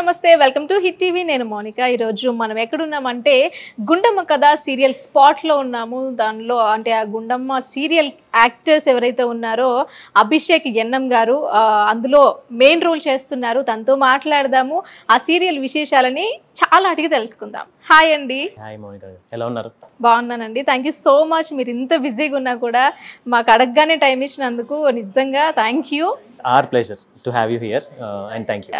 నమస్తే welcome to hit TV నేను మౌనిక ఈ రోజు మనం ఎక్కడ ఉన్నామంటే గుండమ్మ కథ సీరియల్ స్పాట్ లో ఉన్నాము దానిలో అంటే ఆ గుండమ్మ సీరియల్ యాక్టర్స్ ఎవరైతే ఉన్నారో అభిషేక్ ఎన్ఎం గారు అందులో మెయిన్ రోల్ చేస్తున్నారు తనతో మాట్లాడదాము ఆ సీరియల్ విశేషాలని చాలా అడిగి తెలుసుకుందాం హాయ్ అండి హాయ్ మౌనిక ఎలా ఉన్నారు బాగున్నానండి థాంక్యూ సో మచ్ మీరు ఇంత బిజీగా ఉన్నా కూడా మాకు అడగగానే టైం ఇచ్చినందుకు నిజంగా thank you our pleasure to have you here and thank you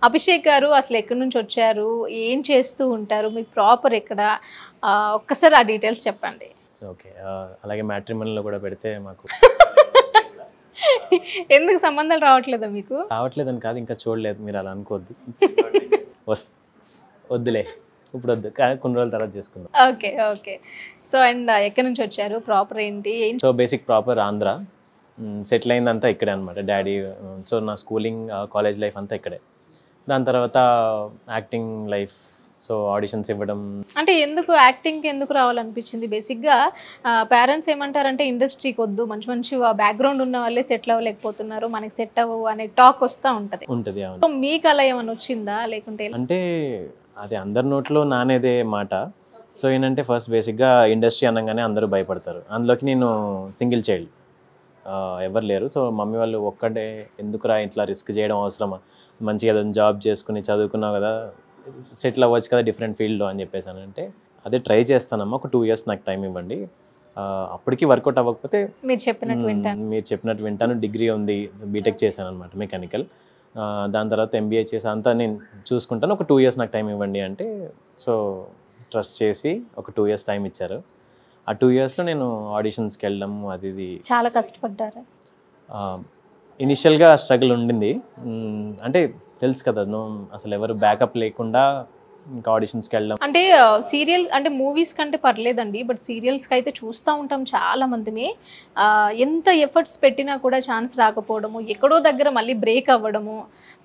Abhishek garu అసలు ఎక్కడి నుంచి వచ్చారు ఏం చేస్తూ ఉంటారు మీ ప్రాపర్ ఎక్కడ ఒక్కసారి ఆ డీటెయిల్స్ చెప్పండి ఓకే అలాగే మ్యాట్రిమోనీలో కూడా పెడితే మాకు ఎందుకు సంబంధాలు రావట్లేదా మీకు రావట్లేదని కాదు ఇంకా చూడలేదు మీరు అలా అనుకోవద్దు వద్దులే ఇప్పుడు వద్దు కానీ కొన్ని రోజుల తర్వాత చేసుకుందాం ఓకే ఓకే సో అండ్ ఎక్కడి నుంచి వచ్చారు ప్రాపర్ ఏంటి so basic proper Andhra settle అయిందంతా ఇక్కడే అనమాట డాడీ సో నా స్కూలింగ్ కాలేజ్ లైఫ్ అంతా ఇక్కడే దాని తర్వాత యాక్టింగ్ లైఫ్ సో ఆడిషన్స్ ఇవ్వడం అంటే ఎందుకు యాక్టింగ్కి ఎందుకు రావాలనిపించింది బేసిక్గా పేరెంట్స్ ఏమంటారంటే ఇండస్ట్రీకి వద్దు మంచి మంచి బ్యాక్గ్రౌండ్ ఉన్న వాళ్ళే సెటిల్ అవ్వలేకపోతున్నారు మనకి సెట్ అవ్వవు అనే టాక్ వస్తూ ఉంటుంది సో మీకు అలా ఏమైనా వచ్చిందా లేకుంటే అంటే అది అందరి నోట్లో నానేదే మాట సో ఏంటంటే ఫస్ట్ బేసిక్గా ఇండస్ట్రీ అనగానే అందరూ భయపడతారు అందులోకి నేను సింగిల్ చైల్డ్ ఎవరు లేరు సో మమ్మీ వాళ్ళు ఒక్కడే ఎందుకురా ఇట్లా రిస్క్ చేయడం అవసరమా మంచిగా జాబ్ చేసుకుని చదువుకున్నావు కదా సెటిల్ అవ్వచ్చు కదా డిఫరెంట్ ఫీల్డ్లో అని చెప్పేసానంటే అదే ట్రై చేస్తానమ్మా ఒక 2 years నాకు టైం ఇవ్వండి అప్పటికి వర్కౌట్ అవ్వకపోతే మీరు చెప్పినట్టు వింటాను డిగ్రీ ఉంది బీటెక్ చేశాను అనమాట మెకానికల్ దాని తర్వాత ఎంబీఏ చేసి అంతా నేను చూసుకుంటాను ఒక 2 years నాకు టైం ఇవ్వండి అంటే సో ట్రస్ట్ చేసి ఒక 2 years టైం ఇచ్చారు ఆ 2 yearsలో నేను ఆడిషన్స్కి వెళ్ళడం అది చాలా కష్టపడ్డారు ఇనిషియల్గా స్ట్రగుల్ ఉండింది అంటే తెలుసు కదా అసలు ఎవరు బ్యాకప్ లేకుండా ఇంకా ఆడిషన్స్కి వెళ్ళడం అంటే సీరియల్ అంటే మూవీస్ కంటే పర్లేదండి బట్ సీరియల్స్కి అయితే చూస్తూ ఉంటాం చాలా మందిని ఎంత ఎఫర్ట్స్ పెట్టినా కూడా ఛాన్స్ రాకపోవడము ఎక్కడో దగ్గర మళ్ళీ బ్రేక్ అవ్వడము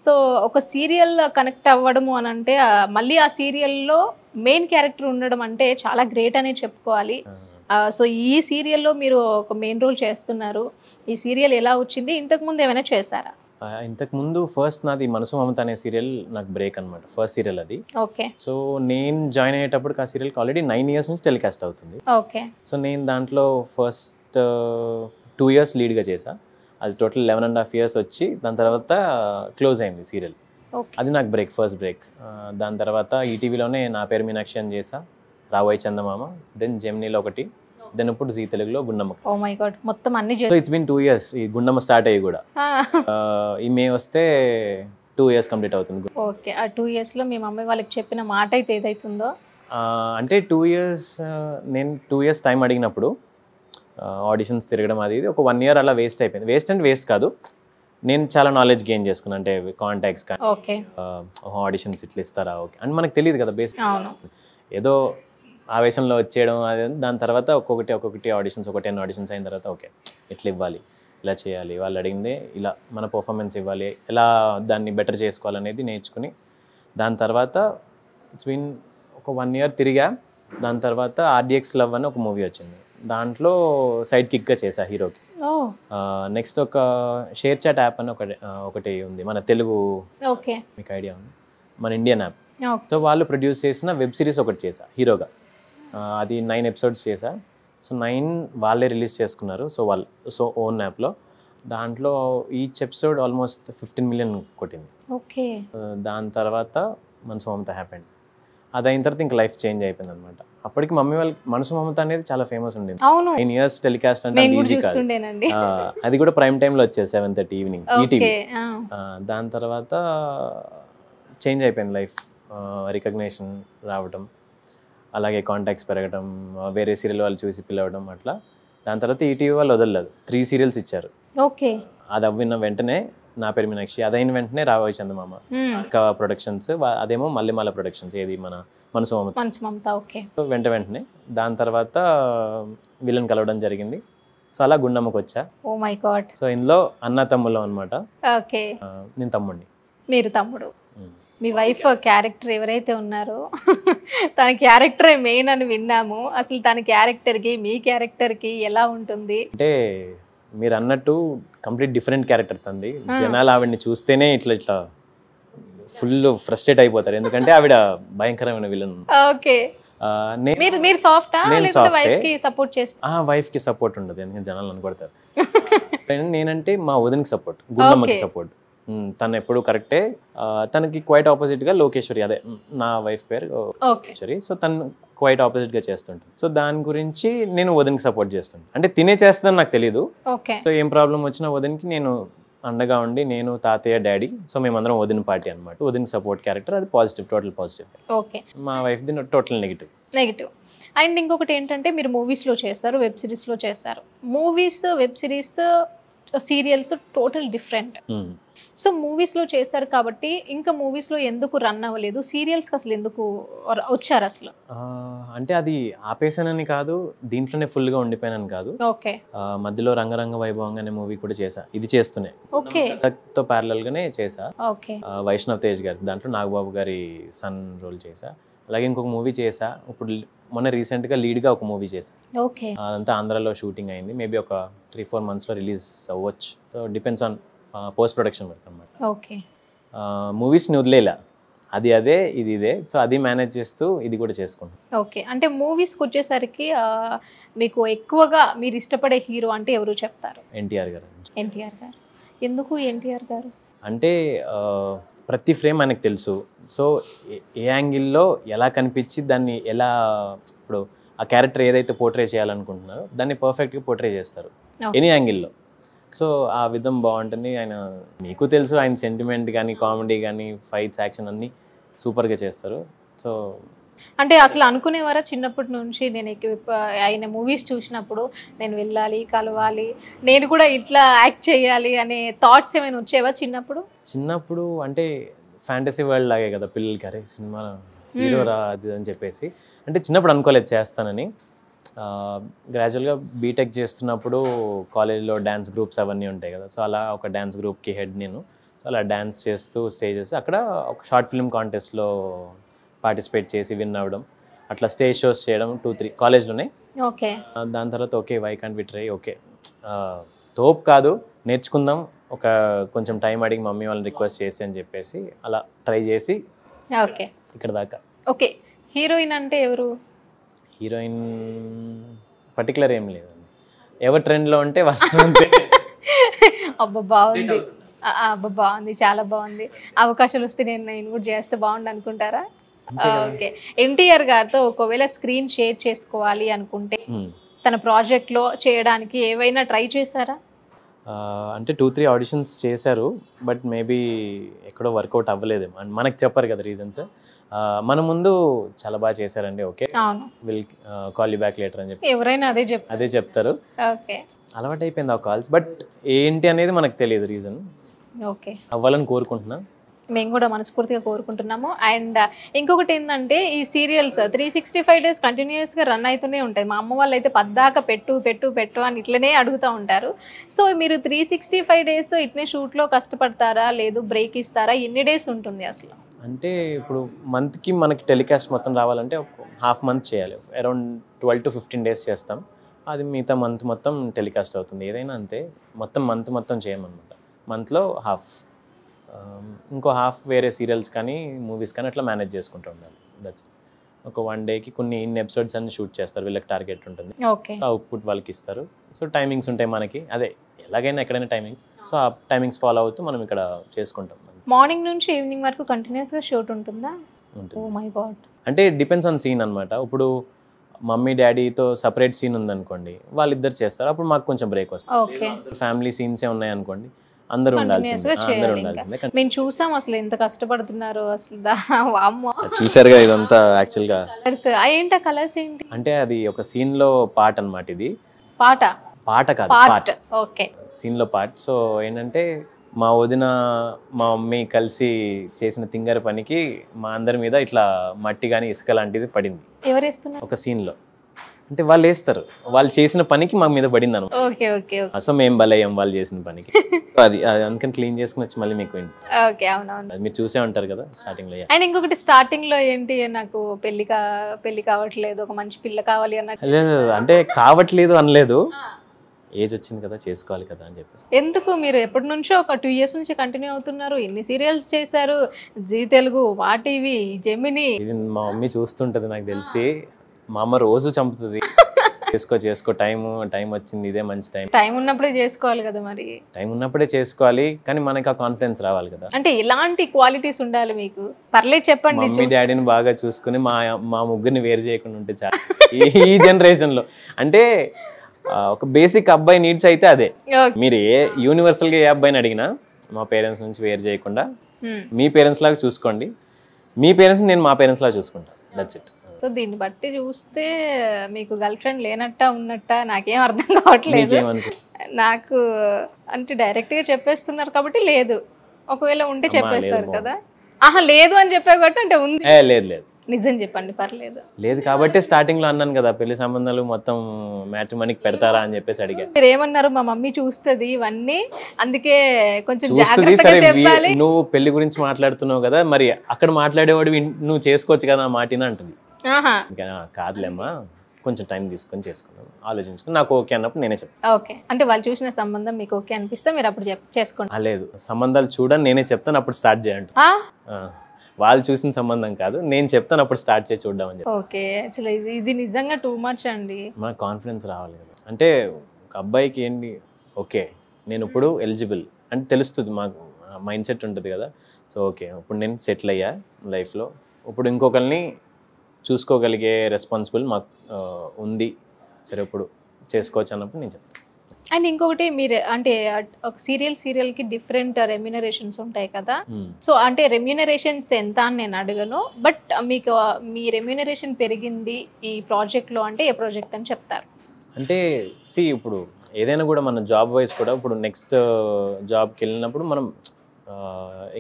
సో ఒక సీరియల్ కనెక్ట్ అవ్వడము అని అంటే మళ్ళీ ఆ సీరియల్లో మెయిన్ క్యారెక్టర్ ఉండడం అంటే చాలా గ్రేట్ అనే చెప్పుకోవాలి సో ఈ సీరియల్లో మీరు ఒక మెయిన్ రోల్ చేస్తున్నారు ఈ సీరియల్ ఎలా వచ్చింది ఇంతకుముందు ఏమైనా చేశారా ఇంతకుముందు ఫస్ట్ నాది మనసు మమత అనే సీరియల్ నాకు బ్రేక్ అనమాట ఫస్ట్ సీరియల్ అది ఓకే సో నేను జాయిన్ అయ్యేటప్పటికి ఆ సీరియల్కి ఆల్రెడీ 9 years నుంచి టెలికాస్ట్ అవుతుంది ఓకే సో నేను దాంట్లో ఫస్ట్ 2 years లీడ్గా చేసా అది టోటల్ 11.5 years వచ్చి దాని తర్వాత క్లోజ్ అయింది సీరియల్ అది నాకు ఫస్ట్ బ్రేక్ దాని తర్వాత ఈటీవీలోనే నా పేరు మీనాక్షి అని చేసా రాబోయే చందమామ దెన్ జెమినీలో ఒకటి దెన్ ఇప్పుడు జీ తెలుగులో గుండమ్మ ఓ మై గాడ్ మొత్తం అన్ని సో ఇట్స్ బీన్ 2 years ఈ గుండమ్మ స్టార్ట్ అయ్యి కూడా ఈ మే వస్తే 2 years కంప్లీట్ అవుతుంది ఓకే ఆ 2 yearsలో మీ మమ్మీ వాళ్ళకి చెప్పిన మాట అయితే ఏదైతుందో అంటే 2 years నేను 2 years టైం అడిగినప్పుడు ఆడిషన్స్ తిరగడం అది ఒక 1 year అలా వేస్ట్ అయిపోయింది వేస్ట్ కాదు నేను చాలా నాలెడ్జ్ గెయిన్ చేసుకున్నాను అంటే కాంటాక్ట్స్ కానీ ఓకే ఆడిషన్స్ ఇట్లా ఇస్తారా ఓకే అని మనకు తెలియదు కదా బేసిక్ అవును ఏదో ఆవేశంలో వచ్చేయడం అది దాని తర్వాత ఒక్కొక్కటి ఆడిషన్స్ ఒక 10 auditions అయిన తర్వాత ఓకే ఇట్లా ఇవ్వాలి ఇలా చేయాలి వాళ్ళు అడిగిందే ఇలా మన పర్ఫార్మెన్స్ ఇవ్వాలి ఎలా దాన్ని బెటర్ చేసుకోవాలనేది నేర్చుకుని దాని తర్వాత ఇట్స్ బీన్ ఒక 1 year తిరిగా దాని తర్వాత ఆర్డిఎక్స్ లవ్ అని ఒక మూవీ వచ్చింది దాంట్లో సైడ్ కిక్గా చేసా హీరోకి నెక్స్ట్ ఒక షేర్ చాట్ యాప్ అని ఒకటి ఉంది మన తెలుగు ఓకే మీకు ఐడియా ఉంది మన ఇండియన్ యాప్ సో వాళ్ళు ప్రొడ్యూస్ చేసిన వెబ్ సిరీస్ ఒకటి చేసా హీరోగా అది 9 episodes చేసా సో 9 వాళ్ళే రిలీజ్ చేసుకున్నారు సో ఓన్ యాప్లో దాంట్లో ఈచ్ ఎపిసోడ్ ఆల్మోస్ట్ 15 million కొట్టింది ఓకే దాని తర్వాత మనసు మమత హ్యాపెండ్ అది అయిన తర్వాత ఇంకా లైఫ్ చేంజ్ అయిపోయింది అనమాట అప్పటికి మమ్మీ వాళ్ళకి మనసు మమత అనేది చాలా ఫేమస్ ఉండింది 9 years టెలికాస్ట్ అంటే ఈజీ కాదు అది కూడా ప్రైమ్ టైంలో వచ్చేది 7:30 ఈవినింగ్ ఈటీవీ దాని తర్వాత చేంజ్ అయిపోయింది లైఫ్ రికగ్నేషన్ రావడం అలాగే కాంటాక్ట్స్ పెరగడం వేరే సీరియల్ వాళ్ళు చూసి పిలవడం అట్లా దాని తర్వాత ఈటీవీ వాళ్ళు వదలలేదు 3 series ఇచ్చారు ఓకే అది అవ్విన వెంటనే నా పేరు మీనాక్షి అదైన వెంటనే రాబోయే చందమామ ఇంకా ప్రొడక్షన్స్ అదేమో మల్లెమాల ప్రొడక్షన్స్ ఏది మన మనసు మమత ఓకే సో వెంటనే దాని తర్వాత విలన్ కలవడం జరిగింది సో అలా గుండమ్మకు వచ్చా ఓ మై గాడ్ సో ఇందులో అన్న తమ్ముళ్ళం అనమాట ఓకే నేను తమ్ముడిని మీరు తమ్ముడు మీ వైఫ్ క్యారెక్టర్ ఎవరైతే ఉన్నారో తన క్యారెక్టరే మెయిన్ అని విన్నాము అసలు తన క్యారెక్టర్కి మీ క్యారెక్టర్కి ఎలా ఉంటుంది అంటే మీరు అన్నట్టు కంప్లీట్ డిఫరెంట్ క్యారెక్టర్ తంది జనాలు ఆవిడ్ని చూస్తేనే ఇట్లా ఫుల్ ఫ్రస్ట్రేట్ అయిపోతారు, ఎందుకంటే ఆవిడ భయంకరమైన విలన్. ఓకే, మీరు సాఫ్టా లేకపోతే వైఫ్ కి సపోర్ట్ చేస్తా? వైఫ్ కి సపోర్ట్ ఉండదు, ఎందుకంటే జనాలు అనుకుంటారు. నేనంటే మా వదినకి సపోర్ట్, గుండమ్మకి సపోర్ట్. తను ఎప్పుడు కరెక్టే. తనకి క్వైట్ ఆపోజిట్ గా లోకేశ్వరి, అదే నా వైఫ్ పేరు లోకేశ్వరి. సో తను క్వైట్ ఆపోజిట్ గా చేస్తుంటాను. సో దాని గురించి నేను వదినకి సపోర్ట్ చేస్తుంటాను. అంటే తినే చేస్తుందని నాకు తెలియదు. సో ఏం ప్రాబ్లం వచ్చినా వదినకి నేను అండగా ఉండి, నేను తాతయ్య డాడీ, సో మేమందరం వదిన పార్టీ అనమాట. వదిన సపోర్ట్ క్యారెక్టర్, అది పాజిటివ్, టోటల్ పాజిటివ్. ఓకే, మా wife the total negative. And ఇంకొకటి ఏంటంటే మీరు మూవీస్లో చేస్తారు, వెబ్ సిరీస్లో చేస్తారు. Movies, web series, serials total different. So మూవీస్లో చేస్తారు కాబట్టి ఇంకా మూవీస్లో ఎందుకు రన్ అవ్వలేదు, సీరియల్స్కి అసలు ఎందుకు వచ్చారు అసలు? అంటే అది ఆపేసానని కాదు, దీంట్లోనే ఫుల్గా ఉండిపోయానని కాదు. ఓకే, మధ్యలో రంగరంగ వైభవంగా అనే మూవీ కూడా చేసా, ఇది చేస్తూనే. ఓకే, తో ప్యారలల్ గానే చేసా. ఓకే, వైష్ణవ్ తేజ్ గారి దాంట్లో నాగబాబు గారి సన్ రోల్ చేసా. అలాగే ఇంకొక మూవీ చేసా, ఇప్పుడు మొన్న రీసెంట్గా లీడ్గా ఒక మూవీ చేసా. ఓకే, అదంతా ఆంధ్రాలో షూటింగ్ అయింది. మేబీ ఒక 3-4 monthsలో రిలీజ్ అవ్వచ్చు. So depends on post production work అనమాట. ఓకే, మూవీస్ని వదిలేలా, అది అదే ఇది ఇదే. సో అది మేనేజ్ చేస్తూ ఇది కూడా చేసుకుంటాం. ఓకే, అంటే మూవీస్కి వచ్చేసరికి మీకు ఎక్కువగా మీరు ఇష్టపడే హీరో అంటే ఎవరు చెప్తారు? ఎన్టీఆర్ గారు. ఎన్టీఆర్ గారు. ఎందుకు ఎన్టీఆర్ గారు? అంటే ప్రతి ఫ్రేమ్ ఆయనకు తెలుసు. సో ఏ యాంగిల్లో ఎలా కనిపించి దాన్ని ఎలా, ఇప్పుడు ఆ క్యారెక్టర్ ఏదైతే పోర్ట్రే చేయాలనుకుంటున్నారో దాన్ని పర్ఫెక్ట్గా పోర్ట్రే చేస్తారు ఎనీ యాంగిల్లో. సో ఆ విధం బాగుంటుంది. ఆయన మీకు తెలుసు, ఆయన సెంటిమెంట్ కానీ, కామెడీ కానీ, ఫైట్స్, యాక్షన్ అన్నీ సూపర్గా చేస్తారు. సో అంటే అసలు అనుకునేవారా చిన్నప్పటి నుంచి, నేను ఆయన మూవీస్ చూసినప్పుడు నేను వెళ్ళాలి, కలవాలి, నేను కూడా ఇట్లా యాక్ట్ చేయాలి అనే థాట్స్ ఏమైనా వచ్చేవా చిన్నప్పుడు? చిన్నప్పుడు అంటే ఫ్యాంటసీ వరల్డ్ లాగే కదా పిల్లలకి, అరే సినిమా హీరో రా అది అని చెప్పేసి. అంటే చిన్నప్పుడు అనుకోలేదు చేస్తానని. గ్రాడ్యువల్గా బీటెక్ చేస్తున్నప్పుడు కాలేజ్లో డ్యాన్స్ గ్రూప్స్ అవన్నీ ఉంటాయి కదా. సో అలా ఒక డ్యాన్స్ గ్రూప్కి హెడ్ నేను. సో అలా డ్యాన్స్ చేస్తూ స్టేజెస్, అక్కడ ఒక షార్ట్ ఫిల్మ్ కాంటెస్ట్లో పార్టిసిపేట్ చేసి విన్ అవ్వడం, అట్లా స్టేజ్ షోస్ చేయడం 2-3 కాలేజ్లోనే. ఓకే, దాని తర్వాత okay why can't we try, okay తోపు కాదు నేర్చుకుందాం, ఒక కొంచెం టైం అడిగి మమ్మీ వాళ్ళని రిక్వెస్ట్ చేసి అని చెప్పేసి అలా ట్రై చేసి ఓకే ఇక్కడ దాకా. ఓకే, హీరోయిన్ అంటే ఎవరు? హీరోయిన్ పర్టికులర్ ఏం లేదండి, ఎవరు ట్రెండ్లో ఉంటే వాళ్ళు. అబ్బా బాగుంది, అబ్బా బాగుంది, చాలా బాగుంది. అవకాశాలు వస్తే నేను కూడా చేస్తే బాగుండు అనుకుంటారా? ఓకే, ఎన్టీఆర్ గారితో ఒకవేళ స్క్రీన్ షేర్ చేసుకోవాలి అనుకుంటే తన ప్రాజెక్ట్లో చేయడానికి ఏవైనా ట్రై చేశారా? అంటే 2-3 ఆడిషన్స్ చేశారు, బట్ మేబీ ఎక్కడో వర్కౌట్ అవ్వలేదు. అండ్ మనకు చెప్పారు కదా రీజన్స్. మన ముందు చాలా బాగా చేశారండి, okay will call you back later అని చెప్పి ఎవరైనా అదే చెప్తారు. ఓకే, అలవాటు అయిపోయింది ఆ కాల్స్, బట్ ఏంటి అనేది మనకు తెలియదు రీజన్. ఓకే, అవ్వాలని కోరుకుంటున్నా, మేము కూడా మనస్ఫూర్తిగా కోరుకుంటున్నాము. అండ్ ఇంకొకటి ఏంటంటే ఈ సీరియల్స్ 365 days కంటిన్యూస్గా రన్ అవుతూనే ఉంటాయి. మా అమ్మ వాళ్ళు అయితే పద్దాక పెట్టు అని ఇట్లనే అడుగుతూ ఉంటారు. సో మీరు 365 days ఇట్నే షూట్లో కష్టపడతారా, లేదు బ్రేక్ ఇస్తారా, ఎన్ని డేస్ ఉంటుంది అసలు? అంటే ఇప్పుడు మంత్కి మనకి టెలికాస్ట్ మొత్తం రావాలంటే హాఫ్ మంత్ చేయాలి, అరౌండ్ 12 to 15 days చేస్తాం. అది మిగతా మంత్ మొత్తం టెలికాస్ట్ అవుతుంది. ఏదైనా అంతే, మంత్ మొత్తం చేయమన్నమాట. మంత్లో హాఫ్, ఇంకో హాఫ్ వేరే సీరియల్స్ కానీ మూవీస్ కానీ అట్లా మేనేజ్ చేసుకుంటూ ఉండాలి. దట్స్ ఒక 1 dayకి ఇన్ని ఎపిసోడ్స్ అన్ని షూట్ చేస్తారు, వీళ్ళకి టార్గెట్ ఉంటుంది, అవుట్పుట్ వాళ్ళకి ఇస్తారు. సో టైమింగ్స్ ఉంటాయి మనకి, అదే ఎలాగైనా ఎక్కడైనా టైమింగ్స్. సో ఆ టైమింగ్స్ ఫాలో అవుతూ మనం ఇక్కడ చేసుకుంటాం. మార్నింగ్ నుంచి ఈవినింగ్ వరకు కంటిన్యూస్గా షూట్ ఉంటుందా? ఉంటుంది. Oh my god. అంటే డిపెండ్స్ ఆన్ సీన్ అనమాట. ఇప్పుడు మమ్మీ డాడీతో సపరేట్ సీన్ ఉందనుకోండి, వాళ్ళిద్దరు చేస్తారు, అప్పుడు మాకు కొంచెం బ్రేక్ వస్తుంది. ఫ్యామిలీ సీన్సే ఉన్నాయనుకోండి, అందరూ ఉండాల్సిందే. మేము చూసాం అసలు ఎంత కష్టపడుతున్నారు అసలు. చూసారుగా ఇదంతా యాక్చువల్గా ఏంటా కలర్స్ ఏంటి అంటే అది ఒక సీన్ లో పార్ట్ అన్నమాట. ఇది పాట కాదు, పార్ట్. ఓకే, సీన్ లో పార్ట్. సో ఏంటంటే మా వదిన మా మమ్మీ కలిసి చేసిన తింగర పనికి మా అందరి మీద ఇట్లా మట్టి కానీ ఇసుక లాంటిది పడింది. ఎవరు వేస్తున్నారు? ఒక సీన్ లో అంటే వాళ్ళు వేస్తారు, వాళ్ళు చేసిన పనికి మా మీద పడింది అనమాట. సో మేము బలయ్యాం వాళ్ళు చేసిన పనికి. అది అందుకని క్లీన్ చేసుకుని వచ్చి మళ్ళీ మీకు మీరు చూసే ఉంటారు కదా స్టార్టింగ్ లో. అండ్ ఇంకొకటి స్టార్టింగ్ లో ఏంటి, నాకు పెళ్లి కావట్లేదు, ఒక మంచి పిల్ల కావాలి అన్నట్టు. లేదు అంటే కావట్లేదు అనలేదు, ఏజ్ వచ్చింది కదా, చేసుకోవాలి కదా అని చెప్పేసి. ఎందుకు మీరు ఎప్పటి నుంచో ఒక 2 years నుంచి కంటిన్యూ అవుతున్నారు, ఎన్ని సీరియల్స్ చేశారు, జీ తెలుగు, మా టీవీ, జెమిని. ఇది మా మమ్మీ చూస్తుంటది నాకు తెలిసి, మా అమ్మ రోజు చంపుతుంది. చేసుకో టైం వచ్చింది, ఇదే మంచి టైం ఉన్నప్పుడే చేసుకోవాలి కదా. మరి టైం ఉన్నప్పుడే చేసుకోవాలి, కానీ మనకి ఆ కాన్ఫిడెన్స్ రావాలి కదా. అంటే ఎలాంటి క్వాలిటీస్ ఉండాలి మీకు? పర్లేదు చెప్పండి. మమ్మీ డాడీని బాగా చూసుకుని మా ముగ్గురిని వేరు చేయకుండా ఉంటే చాలు ఈ జనరేషన్ లో. అంటే ఒక బేసిక్ అబ్బాయి నీడ్స్ అయితే అదే. మీరు యూనివర్సల్ గా ఏ అబ్బాయిని అడిగినా మా పేరెంట్స్ నుంచి వేరు చేయకుండా మీ పేరెంట్స్ లాగా చూసుకోండి, మీ పేరెంట్స్ నేను మా పేరెంట్స్ లాగా చూసుకుంటాను, దట్స్ ఇట్. సో దీన్ని బట్టి చూస్తే మీకు గర్ల్ ఫ్రెండ్ లేనట్ట ఉన్నట్ట నాకేం అర్థం కావట్లేదు. నాకు అంటే డైరెక్ట్ గా చెప్పేస్తున్నారు కాబట్టి లేదు, ఒకవేళ ఉంటే చెప్పేస్తారు కదా. ఆహా లేదు అని చెప్పావు కాబట్టి అంటే ఉంది. లేదు నిజం చెప్పండి, పర్లేదు. లేదు కాబట్టి స్టార్టింగ్ లో అన్నాను కదా, పెళ్లి సంబంధాలు మొత్తం మ్యాట్రిమోనీకి పెడతారా అని చెప్పేసి అడిగా. మీరు ఏమన్నారు? మా మమ్మీ చూస్తుంది ఇవన్నీ, అందుకే కొంచెం చూస్తుంది. సరే నువ్వు పెళ్లి గురించి మాట్లాడుతున్నావు కదా, మరి అక్కడ మాట్లాడేవాడు నువ్వు చేసుకోవచ్చు కదా మాటిన అంటుంది. కాదులేమ్మా, కొంచెం టైం తీసుకొని చేసుకున్నాను, ఆలోచించుకుని నాకు ఓకే అన్నప్పుడు నేనే చెప్తాను. ఓకే అంటే వాళ్ళు చూసిన సంబంధం మీకు ఓకే అనిపిస్తే మీరు అప్పుడు చేసుకోండి. లేదు, సంబంధాలు చూడని నేనే చెప్తాను, అప్పుడు స్టార్ట్ చేయండి. వాళ్ళు చూసిన సంబంధం కాదు, నేను చెప్తాను, అప్పుడు స్టార్ట్ చేసి చూద్దాం అని చెప్పి. ఓకే, అసలు ఇది నిజంగా టూ మచ్ అండి. మనకు కాన్ఫిడెన్స్ రావాలి కదా. అంటే ఒక అబ్బాయికి ఏంటి, ఓకే నేను ఇప్పుడు ఎలిజిబుల్ అంటే తెలుస్తుంది, మాకు మైండ్ సెట్ ఉంటుంది కదా. సో ఓకే ఇప్పుడు నేను సెటిల్ అయ్యా లైఫ్లో, ఇప్పుడు ఇంకొకరిని చూసుకోగలిగే రెస్పాన్సిబుల్ మాకు ఉంది, సరే ఇప్పుడు చేసుకోవచ్చు అన్నప్పుడు నేను చెప్తాను. అండ్ ఇంకొకటి, మీరు అంటే ఒక సీరియల్కి డిఫరెంట్ రెమ్యూనరేషన్స్ ఉంటాయి కదా. సో అంటే రెమ్యూనరేషన్స్ ఎంత అని నేను అడగను, బట్ మీకు మీ రెమ్యూనరేషన్ పెరిగింది ఈ ప్రాజెక్ట్లో అంటే ఏ ప్రాజెక్ట్ అని చెప్తారు? అంటే ఇప్పుడు ఏదైనా కూడా మన జాబ్ వైజ్ కూడా ఇప్పుడు నెక్స్ట్ జాబ్కి వెళ్ళినప్పుడు మనం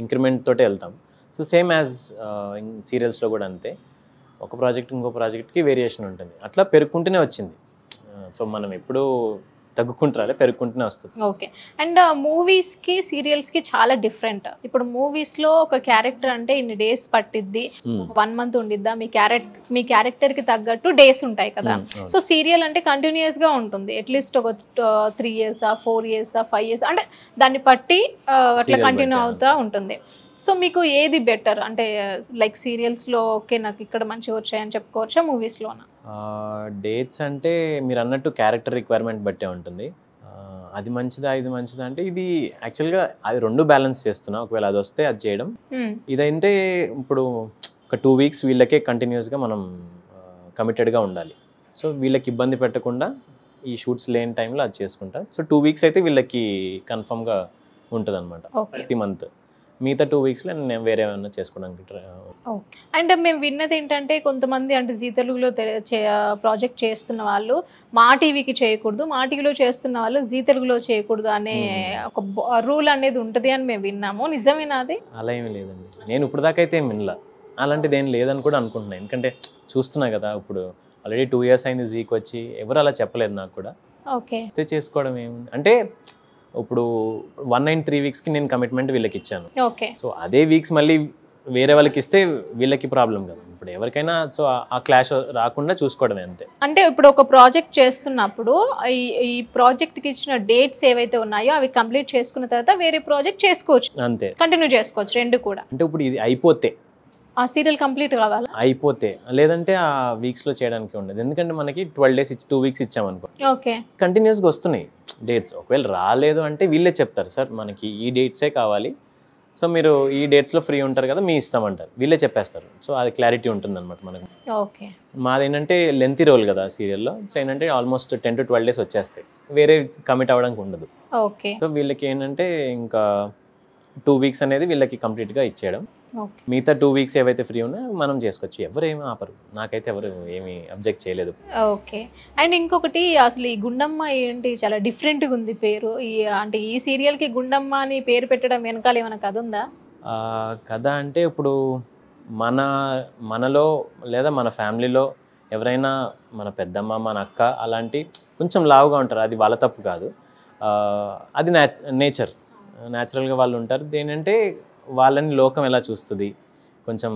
ఇంక్రిమెంట్ తోటే వెళ్తాం. సో సేమ్ యాజ్ సీరియల్స్లో కూడా అంతే, ఒక ప్రాజెక్ట్ ఇంకో ప్రాజెక్ట్కి వేరియేషన్ ఉంటుంది, అట్లా పెరుగుకుంటూనే వచ్చింది. సో మనం ఎప్పుడు తగ్గుకుంటారా, పెరుగుకుంటూనే వస్తుంది. ఓకే. అండ్ మూవీస్కి సీరియల్స్కి చాలా డిఫరెంట్. ఇప్పుడు మూవీస్లో ఒక క్యారెక్టర్ అంటే ఇన్ని డేస్ పట్టిద్ది, 1 month ఉండిద్దా, మీ క్యారెక్టర్కి తగ్గట్టు డేస్ ఉంటాయి కదా. సో సీరియల్ అంటే కంటిన్యూస్గా ఉంటుంది, అట్లీస్ట్ ఒక 3 years 4 years 5 years అంటే దాన్ని బట్టి అట్లా కంటిన్యూ అవుతూ ఉంటుంది. సో మీకు ఏది బెటర్ అంటే లైక్ సీరియల్స్లో ఓకే నాకు ఇక్కడ మంచిగా వచ్చాయని చెప్పుకోవచ్చా, మూవీస్లోనా? డేట్స్ అంటే మీరు అన్నట్టు క్యారెక్టర్ రిక్వైర్మెంట్ బట్టే ఉంటుంది. అది మంచిదా ఇది మంచిదా అంటే ఇది యాక్చువల్గా అది 2 బ్యాలెన్స్ చేస్తున్నా, ఒకవేళ అది వస్తే అది చేయడం. ఇదంటే ఇప్పుడు ఒక 2 weeks వీళ్ళకే కంటిన్యూస్గా మనం కమిటెడ్గా ఉండాలి. సో వీళ్ళకి ఇబ్బంది పెట్టకుండా ఈ షూట్స్ లేని టైంలో అది చేసుకుంటా. సో 2 weeks అయితే వీళ్ళకి కన్ఫర్మ్గా ఉంటుంది అనమాట ప్రతి మంత్. మిగతా 2 weeksలో నేను వేరే ఏమైనా చేసుకోవడానికి ట్రై. అండ్ మేము విన్నది ఏంటంటే కొంతమంది అంటే జీ తెలుగులో ప్రాజెక్ట్ చేస్తున్న వాళ్ళు మా టీవీకి చేయకూడదు, మా టీవీలో చేస్తున్న వాళ్ళు జీ తెలుగులో చేయకూడదు అనే ఒక రూల్ అనేది ఉంటుంది అని మేము విన్నాము, నిజమేనా అది? అలా ఏమీ లేదండి, నేను ఇప్పుడు దాకా అయితే ఏం వినలా, అలాంటిది ఏం లేదని కూడా అనుకుంటున్నాను. ఎందుకంటే చూస్తున్నా కదా, ఇప్పుడు ఆల్రెడీ 2 years అయింది జీకి వచ్చి, ఎవరు అలా చెప్పలేదు నాకు కూడా. ఓకే, చేసుకోవడం ఏముంది అంటే ఇప్పుడు 193 weeksకి నేను కమిట్మెంట్ వీళ్ళకి ఇచ్చాను. ఓకే, సో అదే వీక్స్ మళ్ళీ వేరే వాళ్ళకి ఇస్తే వీళ్ళకి ప్రాబ్లం కదా. ఇప్పుడు ఎవరికైనా సో ఆ క్లాష్ రాకుండా చూసుకోవడమే అంతే. అంటే ఇప్పుడు ఒక ప్రాజెక్ట్ చేస్తున్నప్పుడు ఈ ప్రాజెక్ట్కి ఇచ్చిన డేట్స్ ఏవైతే ఉన్నాయో అవి కంప్లీట్ చేసుకున్న తర్వాత వేరే ప్రాజెక్ట్ చేసుకోవచ్చు, అంతే కంటిన్యూ చేసుకోవచ్చు 2 కూడా. అంటే ఇప్పుడు ఇది అయిపోతే ఆ సీరియల్ కంప్లీట్ కావాలి, అయిపోతే, లేదంటే ఆ వీక్స్లో చేయడానికి ఉండదు. ఎందుకంటే మనకి 12 days 2 weeks ఇచ్చామనుకో, ఓకే కంటిన్యూస్గా వస్తున్నాయి డేట్స్. ఒకవేళ రాలేదు అంటే వీళ్ళే చెప్తారు, సార్ మనకి ఈ డేట్సే కావాలి, సో మీరు ఈ డేట్స్లో ఫ్రీ ఉంటారు కదా, మీ ఇష్టం అంటారు, వీళ్ళే చెప్పేస్తారు. సో అది క్లారిటీ ఉంటుంది అనమాట మనకు. ఓకే, మాది ఏంటంటే లెంతీ రోల్ కదా సీరియల్లో, సో ఏంటంటే ఆల్మోస్ట్ 10 to 12 days వచ్చేస్తాయి, వేరే కమిట్ అవ్వడానికి ఉండదు. ఓకే, సో వీళ్ళకి ఏంటంటే ఇంకా 2 weeks అనేది వీళ్ళకి కంప్లీట్గా ఇచ్చేయడం, మిగతా 2 weeks ఏవైతే ఫ్రీ ఉన్నాయో మనం చేసుకోవచ్చు, ఎవరు ఏమి ఆపరు, నాకైతే ఎవరు ఏమి అబ్జెక్ట్ చేయలేదు. ఓకే. అండ్ ఇంకొకటి, అసలు ఈ గుండమ్మ ఏంటి చాలా డిఫరెంట్గా ఉంది పేరు, అంటే ఈ సీరియల్కి గుండమ్మ అని పేరు పెట్టడం వెనకాల ఏమైనా కథ ఉందా? కథ అంటే ఇప్పుడు మనలో లేదా మన ఫ్యామిలీలో ఎవరైనా మన పెద్దమ్మ మన అక్క అలాంటి కొంచెం లావుగా ఉంటారు, అది వాళ్ళ తప్పు కాదు, అది న్యాచురల్గా వాళ్ళు ఉంటారు. ఏంటంటే వాళ్ళని లోకం ఎలా చూస్తుంది, కొంచెం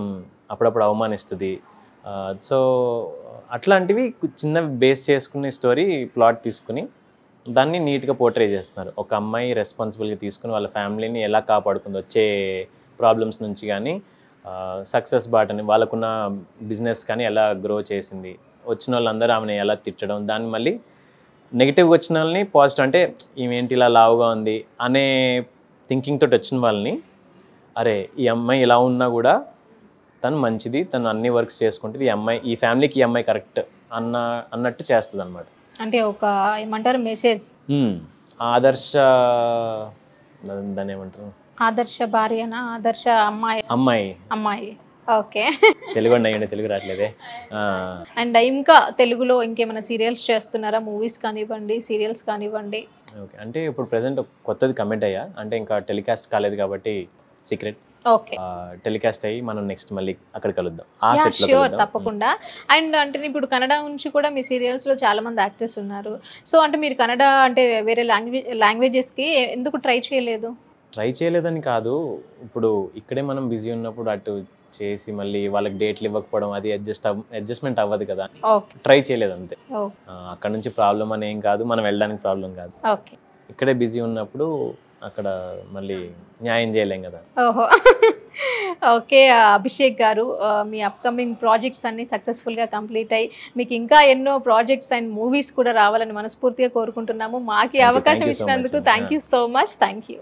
అప్పుడప్పుడు అవమానిస్తుంది. సో అట్లాంటివి చిన్న బేస్ చేసుకునే స్టోరీ ప్లాట్ తీసుకుని దాన్ని నీట్గా పోర్ట్రే చేస్తున్నారు. ఒక అమ్మాయి రెస్పాన్సిబిలిటీ తీసుకుని వాళ్ళ ఫ్యామిలీని ఎలా కాపాడుకుంది వచ్చే ప్రాబ్లమ్స్ నుంచి, కానీ సక్సెస్ బాటని వాళ్ళకున్న బిజినెస్ కానీ ఎలా గ్రో చేసింది, వచ్చిన వాళ్ళందరూ ఆమెను ఎలా తిట్టడం, దాన్ని మళ్ళీ నెగిటివ్గా వచ్చిన వాళ్ళని పాజిటివ్, అంటే ఈమెంటి ఇలా లావుగా ఉంది అనే థింకింగ్ తోటి వచ్చిన వాళ్ళని, అరే ఈ అమ్మాయి ఇలా ఉన్నా కూడా తను మంచిది, తను అన్ని వర్క్స్ చేసుకుంటుంది, ఈ అమ్మాయి ఈ ఫ్యామిలీకి ఈ అమ్మాయి కరెక్ట్ అన్నట్టు చేస్తుంది అనమాట. అంటే ఒక ఏమంటారు మెసేజ్, ఆదర్శ, దాన్ని ఏమంటారు, ఆదర్శ భార్యనా, ఆదర్శ అమ్మాయి. ఓకే, తెలుగు అయ్యండి, తెలుగు రావట్లేదే. అండ్ ఇంకా తెలుగులో ఇంకేమైనా సీరియల్స్ చేస్తున్నారా? మూవీస్ కానివ్వండి, సీరియల్స్ కానివ్వండి. ఓకే, అంటే ఇప్పుడు ప్రెసెంట్ కొత్తది కమిట్ అయ్యా, అంటే ఇంకా టెలికాస్ట్ కాలేదు కాబట్టి సీక్రెట్. ఓకే, టెలికాస్ట్ అయ్యి మనం నెక్స్ట్ మళ్ళీ అక్కడ కలుద్దాం. ష్యూర్, తప్పకుండా. అండ్ అంటే ఇప్పుడు కన్నడ నుంచి కూడా మీ సీరియల్స్ లో చాలా మంది యాక్టర్స్ ఉన్నారు. సో అంటే మీరు కన్నడ అంటే వేరే లాంగ్వేజెస్ కి ఎందుకు ట్రై చేయలేదు? ట్రై చేయలేదని కాదు, ఇప్పుడు ఇక్కడే మనం బిజీ ఉన్నప్పుడు అటు చేసి మళ్ళీ వాళ్ళకి డేట్లు ఇవ్వకపోవడం, అది అడ్జస్ట్మెంట్ అవ్వదు కదా, ట్రై చేయలేదు అంతే. అక్కడ నుంచి ప్రాబ్లం అని ఏం కాదు, మనం వెళ్ళడానికి ప్రాబ్లం కాదు. ఇక్కడే బిజీ ఉన్నప్పుడు అక్కడ మళ్ళీ న్యాయం చేయలేం కదా. ఓహో, ఓకే. అభిషేక్ గారు, మీ అప్కమింగ్ ప్రాజెక్ట్స్ అన్ని సక్సెస్ఫుల్గా కంప్లీట్ అయ్యి మీకు ఇంకా ఎన్నో ప్రాజెక్ట్స్ అండ్ మూవీస్ కూడా రావాలని మనస్ఫూర్తిగా కోరుకుంటున్నాము. మాకు అవకాశం ఇచ్చినందుకు thank you so much. Thank you.